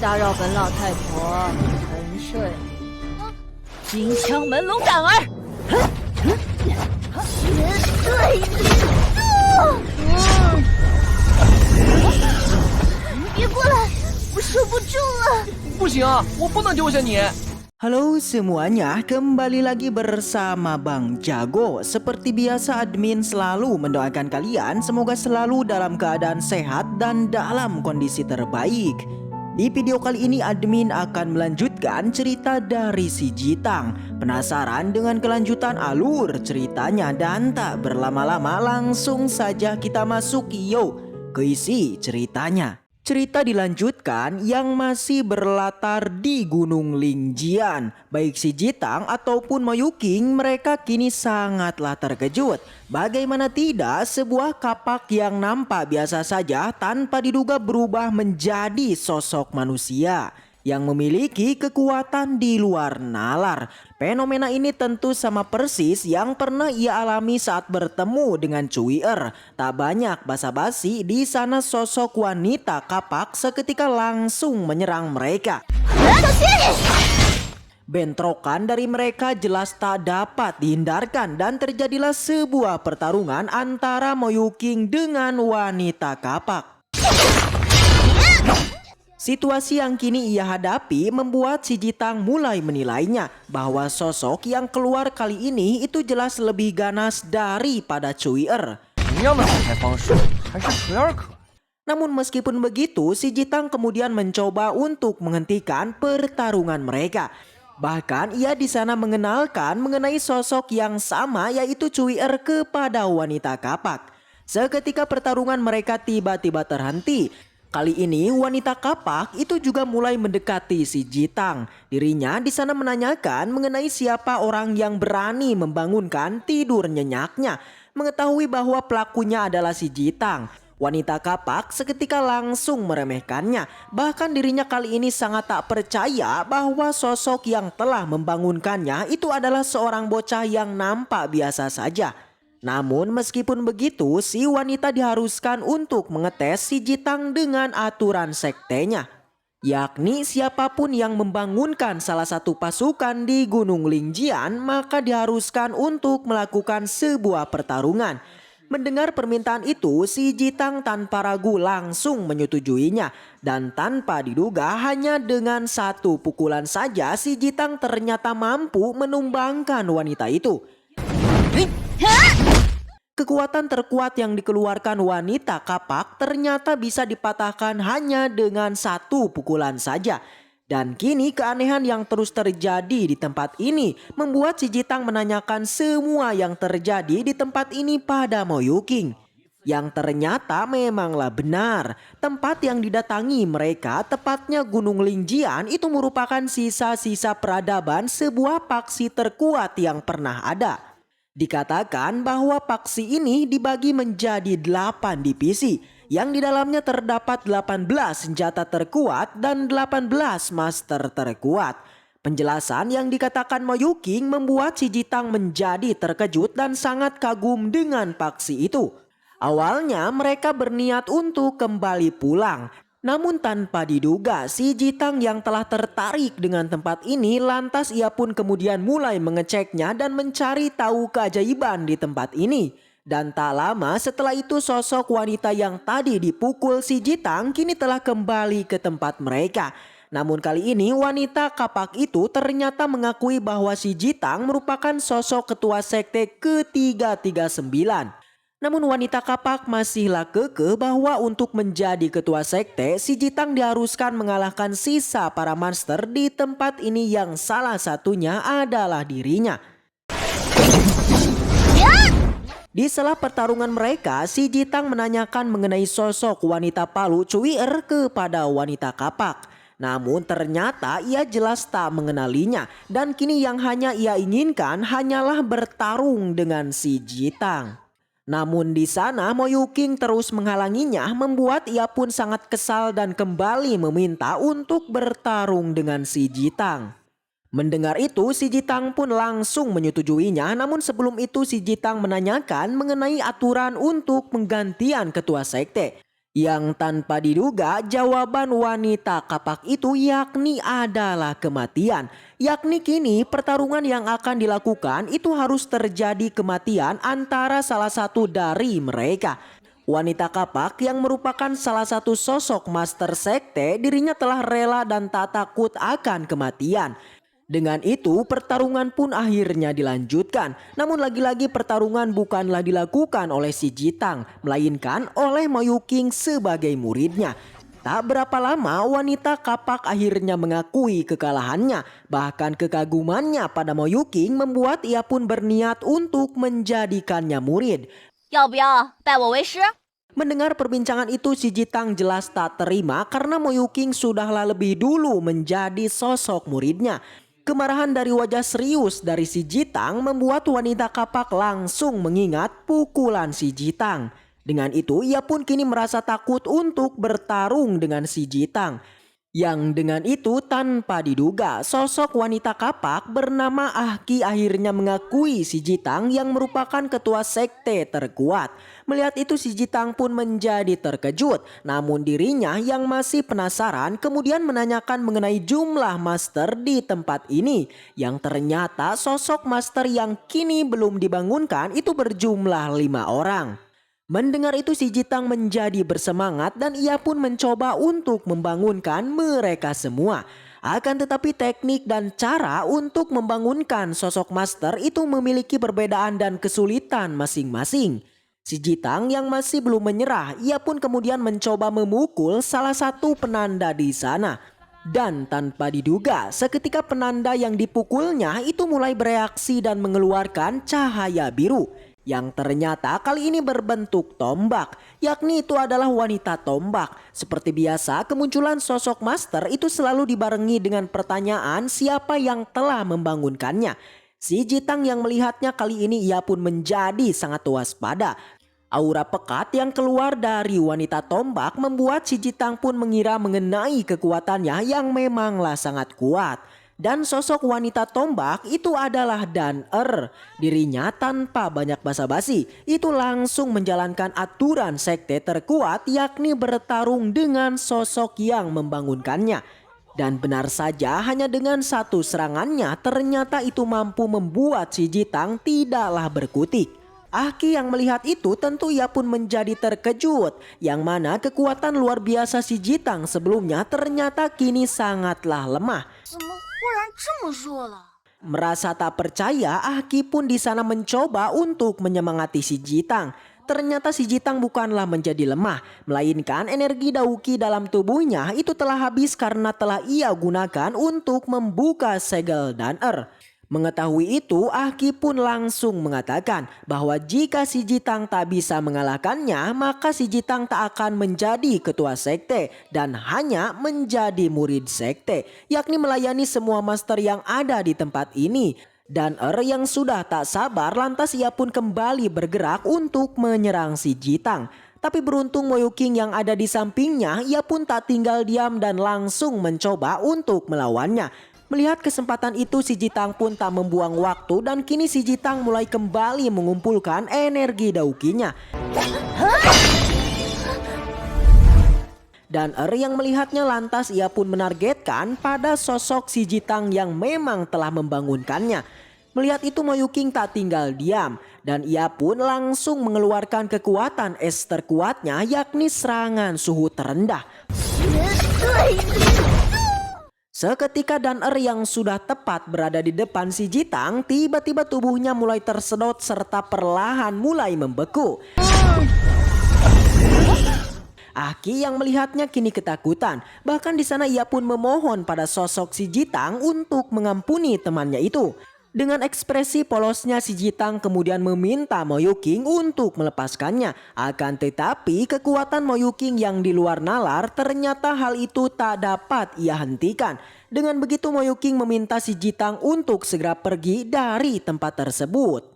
打扰本老太婆沉睡。金枪门龙胆儿，绝对领别过来，我守不住了。不行，我不能丢下你。Halo semuanya, kembali lagi bersama Bang Jago. Seperti biasa admin selalu mendoakan kalian semoga selalu dalam keadaan sehat dan dalam kondisi terbaik. Di video kali ini admin akan melanjutkan cerita dari si Jitang. Penasaran dengan kelanjutan alur ceritanya? Dan tak berlama-lama langsung saja kita masuk ke isi ceritanya. Cerita dilanjutkan yang masih berlatar di Gunung Lingjian. Baik si Jitang ataupun Moyuking mereka kini sangatlah terkejut. Bagaimana tidak, sebuah kapak yang nampak biasa saja tanpa diduga berubah menjadi sosok manusia yang memiliki kekuatan di luar nalar. Fenomena ini tentu sama persis yang pernah ia alami saat bertemu dengan Cuier. Tak banyak basa-basi, di sana sosok wanita kapak seketika langsung menyerang mereka. Bentrokan dari mereka jelas tak dapat dihindarkan dan terjadilah sebuah pertarungan antara Moyuking dengan wanita kapak. Situasi yang kini ia hadapi membuat si Jitang mulai menilainya bahwa sosok yang keluar kali ini itu jelas lebih ganas daripada Cuier. Namun meskipun begitu, si Jitang kemudian mencoba untuk menghentikan pertarungan mereka. Bahkan ia di sana mengenalkan mengenai sosok yang sama, yaitu Cuier kepada wanita kapak. Seketika pertarungan mereka tiba-tiba terhenti. Kali ini wanita kapak itu juga mulai mendekati si Jitang. Dirinya di sana menanyakan mengenai siapa orang yang berani membangunkan tidur nyenyaknya. Mengetahui bahwa pelakunya adalah si Jitang, wanita kapak seketika langsung meremehkannya. Bahkan dirinya kali ini sangat tak percaya bahwa sosok yang telah membangunkannya itu adalah seorang bocah yang nampak biasa saja. Namun meskipun begitu, si wanita diharuskan untuk mengetes si Jitang dengan aturan sektenya. Yakni siapapun yang membangunkan salah satu pasukan di Gunung Lingjian maka diharuskan untuk melakukan sebuah pertarungan. Mendengar permintaan itu, si Jitang tanpa ragu langsung menyetujuinya. Dan tanpa diduga hanya dengan satu pukulan saja si Jitang ternyata mampu menumbangkan wanita itu. Kekuatan terkuat yang dikeluarkan wanita kapak ternyata bisa dipatahkan hanya dengan satu pukulan saja. Dan kini keanehan yang terus terjadi di tempat ini membuat si Jitang menanyakan semua yang terjadi di tempat ini pada Moyuking. Yang ternyata memanglah benar, tempat yang didatangi mereka, tepatnya Gunung Lingjian, itu merupakan sisa-sisa peradaban sebuah paksi terkuat yang pernah ada. Dikatakan bahwa paksi ini dibagi menjadi 8 divisi yang di dalamnya terdapat 18 senjata terkuat dan 18 master terkuat. Penjelasan yang dikatakan Moyuking membuat si Jitang menjadi terkejut dan sangat kagum dengan paksi itu. Awalnya mereka berniat untuk kembali pulang. Namun tanpa diduga si Jitang yang telah tertarik dengan tempat ini lantas ia pun kemudian mulai mengeceknya dan mencari tahu keajaiban di tempat ini. Dan tak lama setelah itu sosok wanita yang tadi dipukul si Jitang kini telah kembali ke tempat mereka. Namun kali ini wanita kapak itu ternyata mengakui bahwa si Jitang merupakan sosok ketua sekte ke-339. Namun wanita kapak masihlah kekeh bahwa untuk menjadi ketua sekte, si Jitang diharuskan mengalahkan sisa para monster di tempat ini yang salah satunya adalah dirinya. Di sela pertarungan mereka, si Jitang menanyakan mengenai sosok wanita palu Cuier kepada wanita kapak. Namun ternyata ia jelas tak mengenalinya dan kini yang hanya ia inginkan hanyalah bertarung dengan si Jitang. Namun di sana Moyuking terus menghalanginya membuat ia pun sangat kesal dan kembali meminta untuk bertarung dengan si Jitang. Mendengar itu si Jitang pun langsung menyetujuinya, namun sebelum itu si Jitang menanyakan mengenai aturan untuk penggantian ketua sekte. Yang tanpa diduga jawaban wanita kapak itu yakni adalah kematian. Yakni kini pertarungan yang akan dilakukan itu harus terjadi kematian antara salah satu dari mereka. Wanita kapak yang merupakan salah satu sosok master sekte, dirinya telah rela dan tak takut akan kematian. Dengan itu pertarungan pun akhirnya dilanjutkan. Namun lagi-lagi pertarungan bukanlah dilakukan oleh si Jitang, melainkan oleh Moyuking sebagai muridnya. Tak berapa lama wanita kapak akhirnya mengakui kekalahannya. Bahkan kekagumannya pada Moyuking membuat ia pun berniat untuk menjadikannya murid. 要不要拜我为师？ Mendengar perbincangan itu si Jitang jelas tak terima karena Moyuking sudahlah lebih dulu menjadi sosok muridnya. Kemarahan dari wajah serius dari si Jitang membuat wanita kapak langsung mengingat pukulan si Jitang. Dengan itu ia pun kini merasa takut untuk bertarung dengan si Jitang. Yang dengan itu tanpa diduga sosok wanita kapak bernama Ahki akhirnya mengakui si Jitang yang merupakan ketua sekte terkuat. Melihat itu si Jitang pun menjadi terkejut. Namun dirinya yang masih penasaran kemudian menanyakan mengenai jumlah master di tempat ini. Yang ternyata sosok master yang kini belum dibangunkan itu berjumlah 5 orang. Mendengar itu si Jitang menjadi bersemangat dan ia pun mencoba untuk membangunkan mereka semua. Akan tetapi teknik dan cara untuk membangunkan sosok master itu memiliki perbedaan dan kesulitan masing-masing. Si Jitang yang masih belum menyerah, ia pun kemudian mencoba memukul salah satu penanda di sana. Dan tanpa diduga, seketika penanda yang dipukulnya itu mulai bereaksi dan mengeluarkan cahaya biru. Yang ternyata kali ini berbentuk tombak, yakni itu adalah wanita tombak. Seperti biasa kemunculan sosok master itu selalu dibarengi dengan pertanyaan siapa yang telah membangunkannya. Si Jitang yang melihatnya kali ini ia pun menjadi sangat waspada. Aura pekat yang keluar dari wanita tombak membuat si Jitang pun mengira mengenai kekuatannya yang memanglah sangat kuat. Dan sosok wanita tombak itu adalah Dan-er. Dirinya tanpa banyak basa-basi itu langsung menjalankan aturan sekte terkuat yakni bertarung dengan sosok yang membangunkannya. Dan benar saja hanya dengan satu serangannya ternyata itu mampu membuat si Jitang tidaklah berkutik. Ahki yang melihat itu tentu ia pun menjadi terkejut. Yang mana kekuatan luar biasa si Jitang sebelumnya ternyata kini sangatlah lemah. Merasa tak percaya, Ahki pun di sana mencoba untuk menyemangati si Jitang. Ternyata si Jitang bukanlah menjadi lemah, melainkan energi Dauki dalam tubuhnya itu telah habis karena telah ia gunakan untuk membuka segel Dan-er. Mengetahui itu, Ahki pun langsung mengatakan bahwa jika si Jitang tak bisa mengalahkannya, maka si Jitang tak akan menjadi ketua sekte dan hanya menjadi murid sekte, yakni melayani semua master yang ada di tempat ini. Dan-er yang sudah tak sabar lantas ia pun kembali bergerak untuk menyerang si Jitang. Tapi beruntung Moyuking yang ada di sampingnya, ia pun tak tinggal diam dan langsung mencoba untuk melawannya. Melihat kesempatan itu si Jitang pun tak membuang waktu dan kini si Jitang mulai kembali mengumpulkan energi Daukinya. Dan-er yang melihatnya lantas ia pun menargetkan pada sosok si Jitang yang memang telah membangunkannya. Melihat itu Moyuking tak tinggal diam dan ia pun langsung mengeluarkan kekuatan es terkuatnya yakni serangan suhu terendah. Seketika Dan-er yang sudah tepat berada di depan si Jitang, tiba-tiba tubuhnya mulai tersedot serta perlahan mulai membeku. Ahki yang melihatnya kini ketakutan. Bahkan di sana ia pun memohon pada sosok si Jitang untuk mengampuni temannya itu. Dengan ekspresi polosnya si Jitang kemudian meminta Moyuking untuk melepaskannya. Akan tetapi kekuatan Moyuking yang di luar nalar ternyata hal itu tak dapat ia hentikan. Dengan begitu Moyuking meminta si Jitang untuk segera pergi dari tempat tersebut.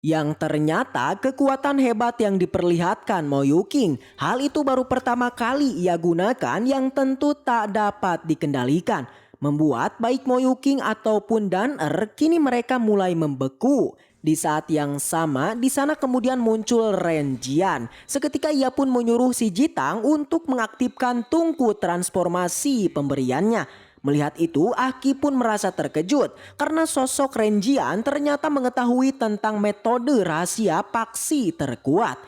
Yang ternyata kekuatan hebat yang diperlihatkan Moyuking, hal itu baru pertama kali ia gunakan yang tentu tak dapat dikendalikan. Membuat baik Moyuking ataupun Dan-er kini mereka mulai membeku. Di saat yang sama, di sana kemudian muncul Renjian. Seketika ia pun menyuruh si Jitang untuk mengaktifkan tungku transformasi pemberiannya. Melihat itu, Aki pun merasa terkejut karena sosok Renjian ternyata mengetahui tentang metode rahasia paksi terkuat.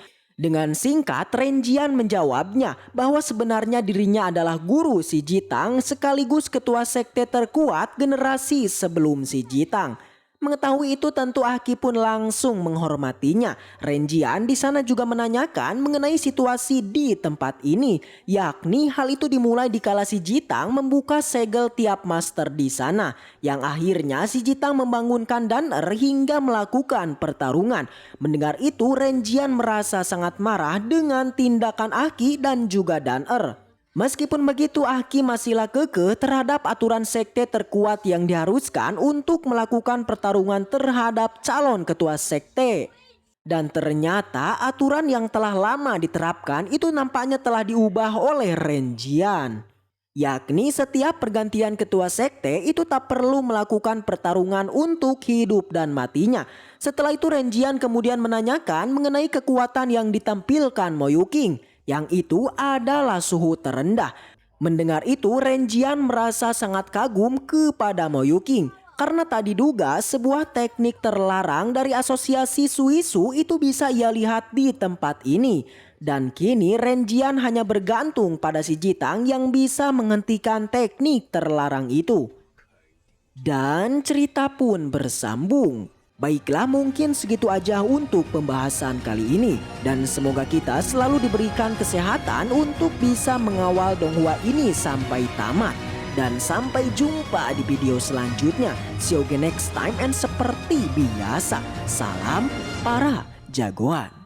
Dengan singkat, Renjian menjawabnya bahwa sebenarnya dirinya adalah guru si Jitang sekaligus ketua sekte terkuat generasi sebelum si Jitang. Mengetahui itu tentu Aki pun langsung menghormatinya. Renjian di sana juga menanyakan mengenai situasi di tempat ini, yakni hal itu dimulai dikala si Jitang membuka segel tiap master di sana, yang akhirnya si Jitang membangunkan Daner hingga melakukan pertarungan. Mendengar itu, Renjian merasa sangat marah dengan tindakan Aki dan juga Daner. Meskipun begitu, Aki masihlah kekeh terhadap aturan sekte terkuat yang diharuskan untuk melakukan pertarungan terhadap calon ketua sekte. Dan ternyata aturan yang telah lama diterapkan itu nampaknya telah diubah oleh Renjian. Yakni setiap pergantian ketua sekte itu tak perlu melakukan pertarungan untuk hidup dan matinya. Setelah itu Renjian kemudian menanyakan mengenai kekuatan yang ditampilkan Moyuking. Yang itu adalah suhu terendah. Mendengar itu Renjian merasa sangat kagum kepada Moyuking. Karena tak diduga sebuah teknik terlarang dari asosiasi Suisu itu bisa ia lihat di tempat ini. Dan kini Renjian hanya bergantung pada si Jitang yang bisa menghentikan teknik terlarang itu. Dan cerita pun bersambung. Baiklah, mungkin segitu aja untuk pembahasan kali ini. Dan semoga kita selalu diberikan kesehatan untuk bisa mengawal Donghua ini sampai tamat. Dan sampai jumpa di video selanjutnya. See you again next time, and seperti biasa, salam para jagoan.